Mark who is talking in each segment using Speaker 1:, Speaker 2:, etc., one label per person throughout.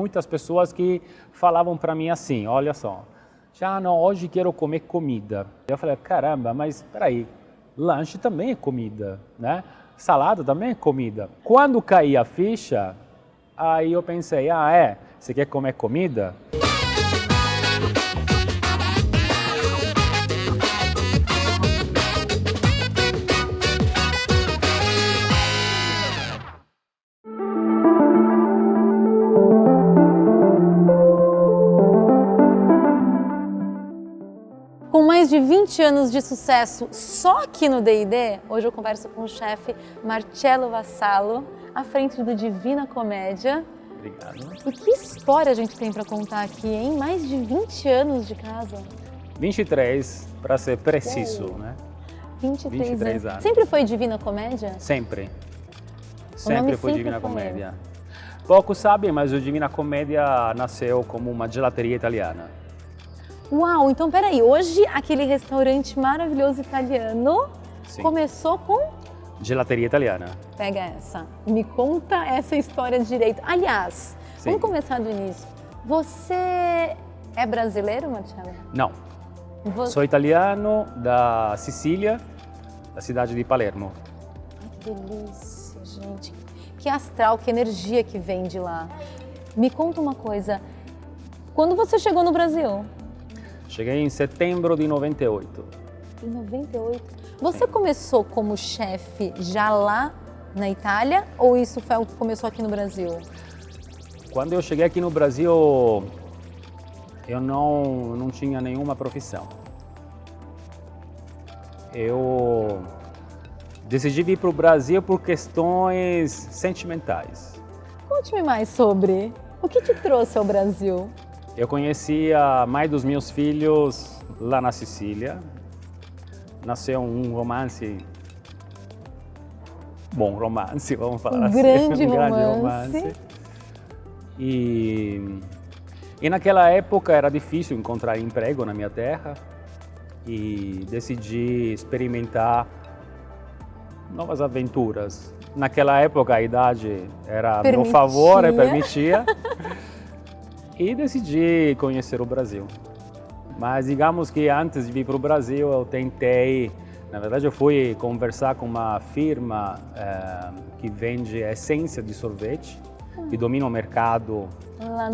Speaker 1: muitas pessoas que falavam para mim assim, olha só, já não, hoje quero comer comida. Eu falei, caramba, mas espera aí, lanche também é comida, né? Salada também é comida. Quando caí a ficha, aí eu pensei, você quer comer comida?
Speaker 2: Com mais de 20 anos de sucesso só aqui no D&D, hoje eu converso com o chefe Marcello Vassallo, à frente do Divina Comédia.
Speaker 1: Obrigado.
Speaker 2: E que história a gente tem para contar aqui, hein? Mais de 20 anos de casa.
Speaker 1: 23, para ser preciso, né?
Speaker 2: 23 anos. Sempre foi Divina Comédia?
Speaker 1: Sempre.
Speaker 2: Sempre
Speaker 1: foi Divina Comédia. Poucos sabem, mas o Divina Comédia nasceu como uma gelateria italiana.
Speaker 2: Uau, então peraí, hoje aquele restaurante maravilhoso italiano começou com...
Speaker 1: Gelateria italiana.
Speaker 2: Pega essa, me conta essa história direito. Aliás, vamos começar do início. Você é brasileiro, Marcello?
Speaker 1: Não, sou italiano da Sicília, da cidade de Palermo.
Speaker 2: Ai, que delícia, gente. Que astral, que energia que vem de lá. Me conta uma coisa, quando você chegou no Brasil?
Speaker 1: Cheguei em setembro de 98.
Speaker 2: Em 98? Você começou como chefe já lá na Itália ou isso foi algo que começou aqui no Brasil?
Speaker 1: Quando eu cheguei aqui no Brasil, eu não tinha nenhuma profissão. Eu decidi vir para o Brasil por questões sentimentais.
Speaker 2: Conte-me mais sobre o que te trouxe ao Brasil.
Speaker 1: Eu conheci a mãe dos meus filhos lá na Sicília. Nasceu um romance, bom romance, vamos falar assim.
Speaker 2: Grande romance.
Speaker 1: E naquela época era difícil encontrar emprego na minha terra e decidi experimentar novas aventuras. Naquela época a idade era a meu favor, permitia. E decidi conhecer o Brasil. Mas digamos que antes de vir para o Brasil eu tentei, na verdade eu fui conversar com uma firma que vende essência de sorvete, que domina o mercado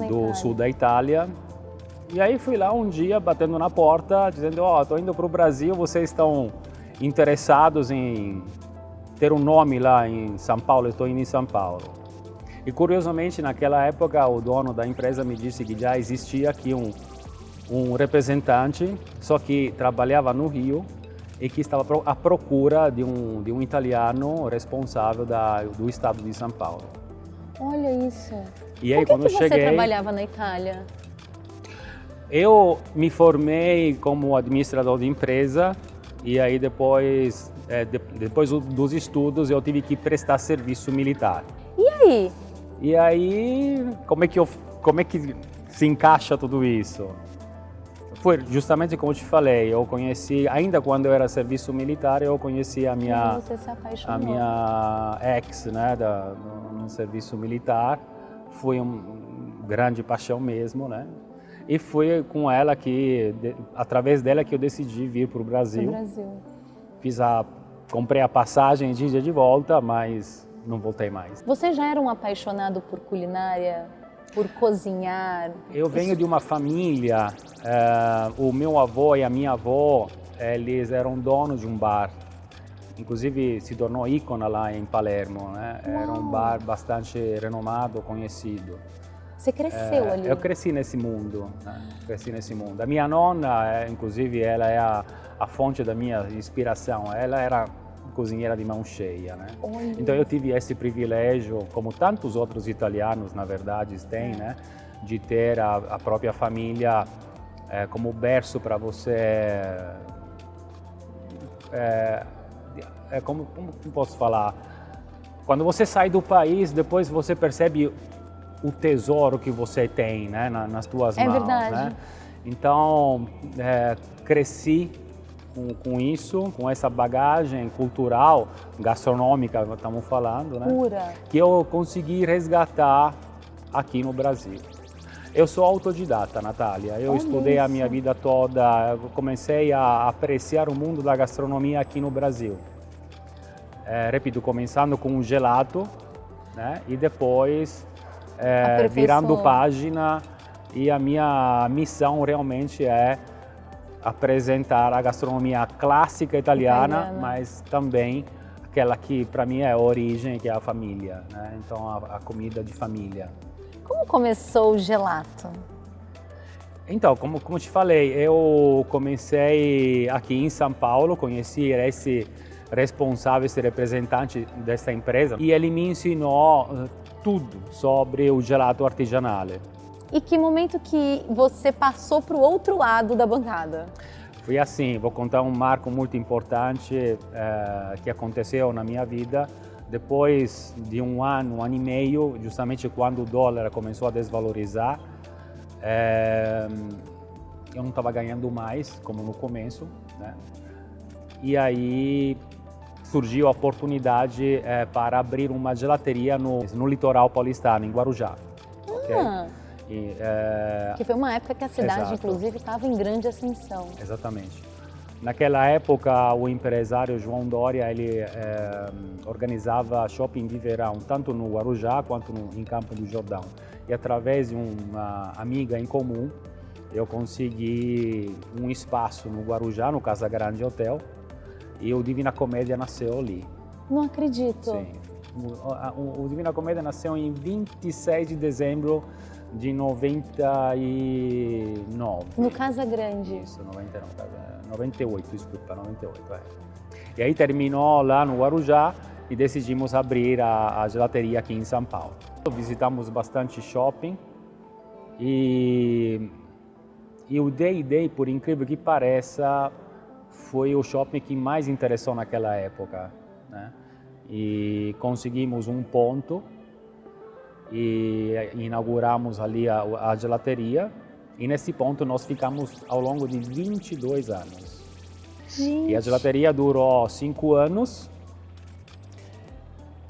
Speaker 1: do sul da Itália. E aí fui lá um dia batendo na porta, dizendo, estou indo para o Brasil, vocês estão interessados em ter um nome lá em São Paulo? Eu estou indo em São Paulo. E curiosamente, naquela época, o dono da empresa me disse que já existia aqui um representante, só que trabalhava no Rio e que estava à procura de um italiano responsável do estado de São Paulo.
Speaker 2: Olha isso.
Speaker 1: E aí,
Speaker 2: Por que você trabalhava na Itália?
Speaker 1: Eu me formei como administrador de empresa e aí depois dos estudos eu tive que prestar serviço militar.
Speaker 2: E aí?
Speaker 1: E aí, como é que se encaixa tudo isso? Foi justamente como eu te falei, eu conheci, ainda quando eu era serviço militar, eu conheci a minha ex, né, no serviço militar. Foi uma grande paixão mesmo, né? E foi com ela através dela que eu decidi vir para o Brasil. Comprei a passagem de ida e de volta, mas não voltei mais.
Speaker 2: Você já era um apaixonado por culinária, por cozinhar?
Speaker 1: Eu venho de uma família, o meu avô e a minha avó, eles eram donos de um bar. Inclusive se tornou ícone lá em Palermo, né? Era um bar bastante renomado, conhecido.
Speaker 2: Você cresceu ali?
Speaker 1: Eu cresci nesse mundo, né? A minha nona, inclusive, ela é a fonte da minha inspiração. Ela era cozinheira de mão cheia, né? Então eu tive esse privilégio, como tantos outros italianos, na verdade, têm, né? De ter a própria família como berço para você... como posso falar? Quando você sai do país, depois você percebe o tesouro que você tem, né? Nas tuas mãos. É verdade. Né? Então, cresci com isso, com essa bagagem cultural, gastronômica, estamos falando, né?
Speaker 2: Pura.
Speaker 1: Que eu consegui resgatar aqui no Brasil. Eu sou autodidata, Natália. Eu estudei a minha vida toda, eu comecei a apreciar o mundo da gastronomia aqui no Brasil. Repito, começando com um gelato, né? E depois virando página. E a minha missão realmente é apresentar a gastronomia clássica italiana, mas também aquela que para mim é a origem, que é a família, né? Então a comida de família.
Speaker 2: Como começou o gelato?
Speaker 1: Então, como te falei, eu comecei aqui em São Paulo, conheci esse responsável, esse representante dessa empresa, e ele me ensinou tudo sobre o gelato artesanale.
Speaker 2: E que momento que você passou para o outro lado da bancada?
Speaker 1: Foi assim, vou contar um marco muito importante que aconteceu na minha vida. Depois de um ano e meio, justamente quando o dólar começou a desvalorizar, eu não estava ganhando mais, como no começo, né? E aí surgiu a oportunidade para abrir uma gelateria no litoral paulistano, em Guarujá. Okay?
Speaker 2: Que foi uma época que a cidade, inclusive, estava em grande ascensão.
Speaker 1: Exatamente. Naquela época, o empresário João Doria, ele organizava shopping de verão, tanto no Guarujá quanto em Campo do Jordão. E através de uma amiga em comum, eu consegui um espaço no Guarujá, no Casa Grande Hotel, e o Divina Comédia nasceu ali.
Speaker 2: Não acredito.
Speaker 1: Sim. O Divina Comédia nasceu em 26 de dezembro de 99.
Speaker 2: No Casa Grande.
Speaker 1: Isso, 98, desculpa, 98. E aí terminou lá no Guarujá e decidimos abrir a gelateria aqui em São Paulo. Visitamos bastante shopping e o D&D, por incrível que pareça, foi o shopping que mais interessou naquela época, né? E conseguimos um ponto e inauguramos ali a gelateria, e nesse ponto nós ficamos ao longo de 22 anos.
Speaker 2: Gente.
Speaker 1: E a gelateria durou 5 anos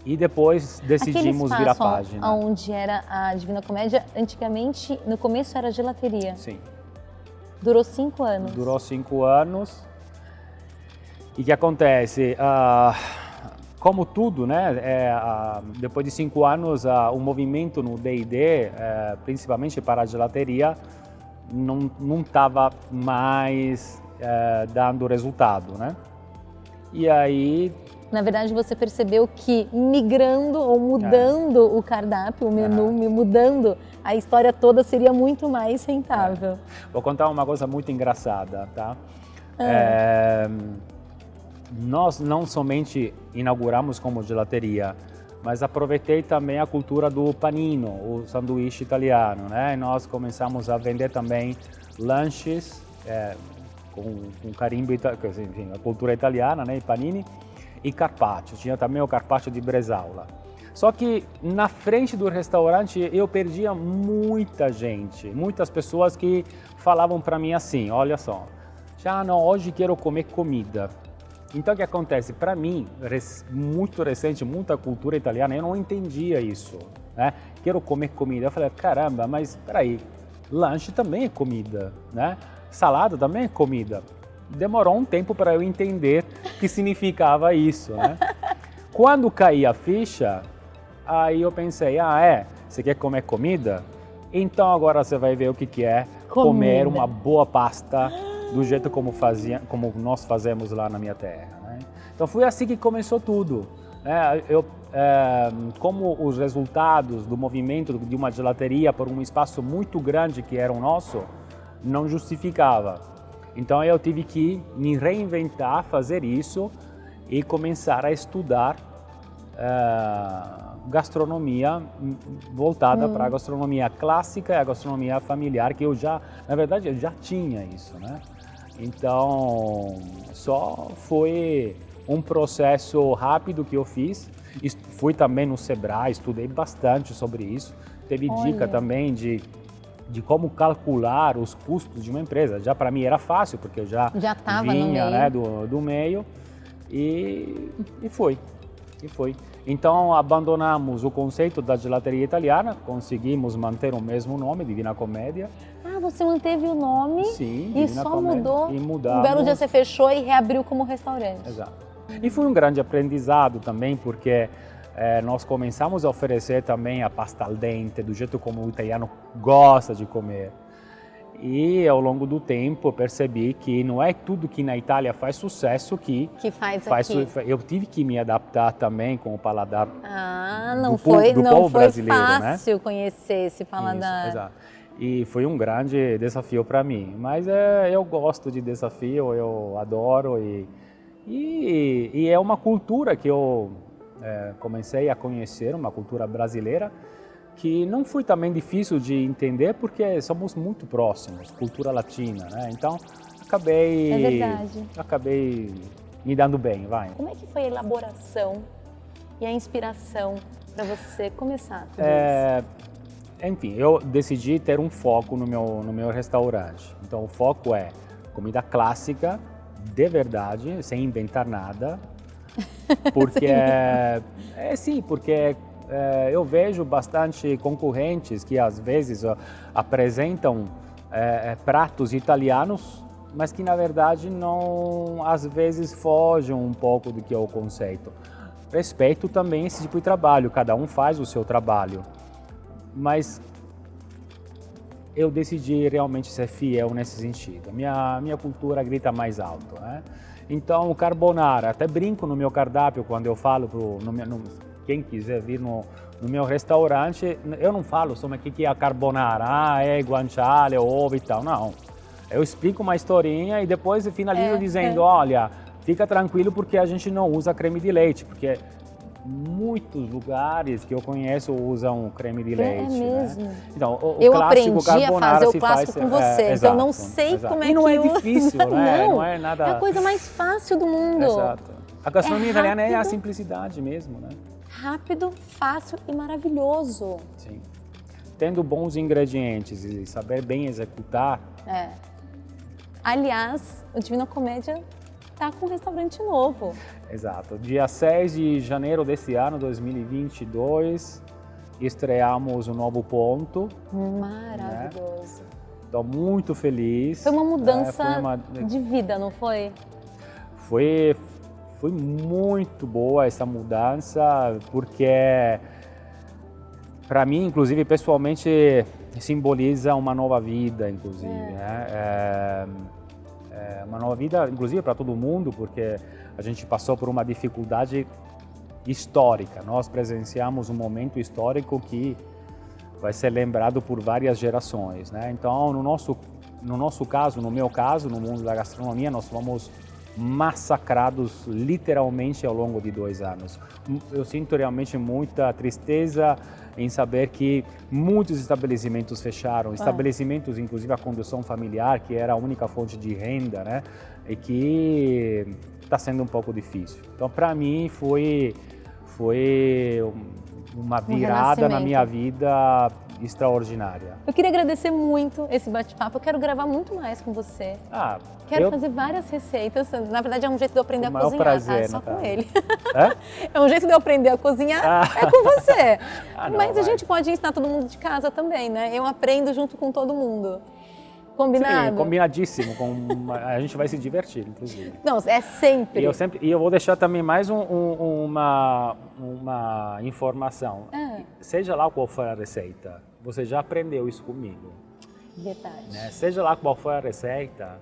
Speaker 1: e depois decidimos virar página.
Speaker 2: Onde era a Divina Comédia, antigamente, no começo era gelateria.
Speaker 1: Sim.
Speaker 2: Durou 5 anos.
Speaker 1: Durou 5 anos. E o que acontece? Como tudo, né? Depois de 5 anos, o movimento no D&D, principalmente para a gelateria, não estava mais dando resultado, né? E aí...
Speaker 2: Na verdade, você percebeu que migrando ou mudando o cardápio, o menu, mudando a história toda, seria muito mais rentável.
Speaker 1: Vou contar uma coisa muito engraçada, tá? Nós não somente inauguramos como gelateria, mas aproveitei também a cultura do panino, o sanduíche italiano, né? E nós começamos a vender também lanches com carimbo, enfim, a cultura italiana, né? E panini e carpaccio. Tinha também o carpaccio de Bresaola. Só que na frente do restaurante eu perdia muita gente, muitas pessoas que falavam para mim assim, olha só, já não, hoje quero comer comida. Então o que acontece? Para mim, muito recente, muita cultura italiana, eu não entendia isso, né? Quero comer comida. Eu falei, caramba, mas peraí, lanche também é comida, né? Salada também é comida. Demorou um tempo para eu entender o que significava isso, né? Quando caí a ficha, aí eu pensei, você quer comer comida? Então agora você vai ver o que é comer uma boa pasta do jeito como nós fazemos lá na minha terra, né? Então foi assim que começou tudo, né? Como os resultados do movimento de uma gelateria por um espaço muito grande que era o nosso, não justificava. Então eu tive que me reinventar, fazer isso e começar a estudar gastronomia voltada para a gastronomia clássica e a gastronomia familiar, que na verdade, eu já tinha isso, né? Então, só foi um processo rápido que eu fiz. Fui também no Sebrae, estudei bastante sobre isso. Teve dica também de como calcular os custos de uma empresa. Já para mim era fácil, porque eu já vinha, né, do meio. E foi. Então abandonamos o conceito da gelateria italiana, conseguimos manter o mesmo nome, Divina Commedia.
Speaker 2: Ah, você manteve o nome
Speaker 1: Sim,
Speaker 2: e
Speaker 1: Divina
Speaker 2: só
Speaker 1: Commedia.
Speaker 2: mudou.
Speaker 1: E mudamos.
Speaker 2: Um belo dia você fechou e reabriu como restaurante.
Speaker 1: Exato. E foi um grande aprendizado também, porque nós começamos a oferecer também a pasta al dente, do jeito como o italiano gosta de comer. E ao longo do tempo percebi que não é tudo que na Itália faz sucesso que
Speaker 2: faz aqui.
Speaker 1: Eu tive que me adaptar também com o paladar
Speaker 2: não
Speaker 1: povo
Speaker 2: foi
Speaker 1: brasileiro,
Speaker 2: fácil,
Speaker 1: né?
Speaker 2: Conhecer esse paladar.
Speaker 1: Isso, exato. E foi um grande desafio para mim. Mas eu gosto de desafio, eu adoro e é uma cultura que eu comecei a conhecer, uma cultura brasileira, que não foi também difícil de entender porque somos muito próximos, cultura latina, né? Então acabei me dando bem, vai.
Speaker 2: Como é que foi a elaboração e a inspiração para você começar tudo isso?
Speaker 1: Enfim, eu decidi ter um foco no meu restaurante. Então o foco é comida clássica, de verdade, sem inventar nada, porque porque eu vejo bastante concorrentes que às vezes apresentam pratos italianos, mas que na verdade não, às vezes fogem um pouco do que é o conceito. Respeito também esse tipo de trabalho, cada um faz o seu trabalho, mas eu decidi realmente ser fiel nesse sentido. Minha cultura grita mais alto, né? Então o carbonara, até brinco no meu cardápio quando eu falo quem quiser vir no meu restaurante, eu não falo só o que é a carbonara, é guanciale, ovo e tal, não. Eu explico uma historinha e depois finalizo dizendo, olha, fica tranquilo porque a gente não usa creme de leite, porque muitos lugares que eu conheço usam creme de leite.
Speaker 2: Mesmo?
Speaker 1: Né? Então, o
Speaker 2: eu
Speaker 1: clássico
Speaker 2: aprendi
Speaker 1: carbonara
Speaker 2: a fazer
Speaker 1: se
Speaker 2: o clássico
Speaker 1: faz,
Speaker 2: com você, então eu não sei como é que
Speaker 1: não é
Speaker 2: usa.
Speaker 1: difícil, né? Não é nada...
Speaker 2: É a coisa mais fácil do mundo.
Speaker 1: Exato. A gastronomia italiana é a simplicidade mesmo, né?
Speaker 2: Rápido, fácil e maravilhoso.
Speaker 1: Sim. Tendo bons ingredientes e saber bem executar.
Speaker 2: Aliás, o Divina Commedia está com um restaurante novo.
Speaker 1: Exato. Dia 6 de janeiro desse ano, 2022, estreamos um novo ponto.
Speaker 2: Maravilhoso.
Speaker 1: Estou muito feliz.
Speaker 2: Foi uma mudança de vida, não foi?
Speaker 1: Foi muito boa essa mudança, porque para mim, inclusive, pessoalmente, simboliza uma nova vida, inclusive. Né? Uma nova vida, inclusive, para todo mundo, porque a gente passou por uma dificuldade histórica. Nós presenciamos um momento histórico que vai ser lembrado por várias gerações. Né? Então, no nosso caso, no meu caso, no mundo da gastronomia, nós fomos massacrados literalmente ao longo de 2 anos. Eu sinto realmente muita tristeza em saber que muitos estabelecimentos fecharam, estabelecimentos inclusive a condução familiar, que era a única fonte de renda, né? E que está sendo um pouco difícil. Então, para mim, foi uma virada na minha vida extraordinária.
Speaker 2: Eu queria agradecer muito esse bate-papo. Eu quero gravar muito mais com você. Quero fazer várias receitas. Na verdade, é um jeito de eu aprender a cozinhar.
Speaker 1: Prazer,
Speaker 2: só
Speaker 1: Natália.
Speaker 2: com ele. É um jeito de eu aprender a cozinhar, é com você. Mas a gente pode ensinar todo mundo de casa também, né? Eu aprendo junto com todo mundo. Combinado?
Speaker 1: Sim, combinadíssimo. A gente vai se divertir, inclusive.
Speaker 2: Não, é sempre.
Speaker 1: E eu vou deixar também mais uma informação. Seja lá qual for a receita, você já aprendeu isso comigo.
Speaker 2: Verdade.
Speaker 1: Né? Seja lá qual for a receita,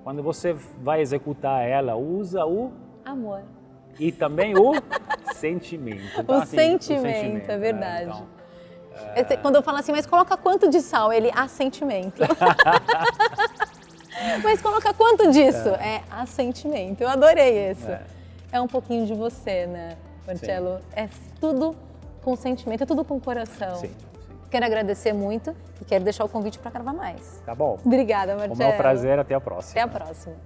Speaker 1: quando você vai executar ela, usa o
Speaker 2: amor.
Speaker 1: E também o sentimento. Então,
Speaker 2: o sentimento, é verdade.
Speaker 1: Né? Então,
Speaker 2: quando eu falo assim, mas coloca quanto de sal? Ele, assentimento. Mas coloca quanto disso? Assentimento. Eu adorei isso. É um pouquinho de você, né, Marcello? É tudo com sentimento, é tudo com coração.
Speaker 1: Sim.
Speaker 2: Quero agradecer muito e quero deixar o convite para gravar mais.
Speaker 1: Tá bom.
Speaker 2: Obrigada, Marcello.
Speaker 1: O meu prazer, até a próxima.
Speaker 2: Até a próxima.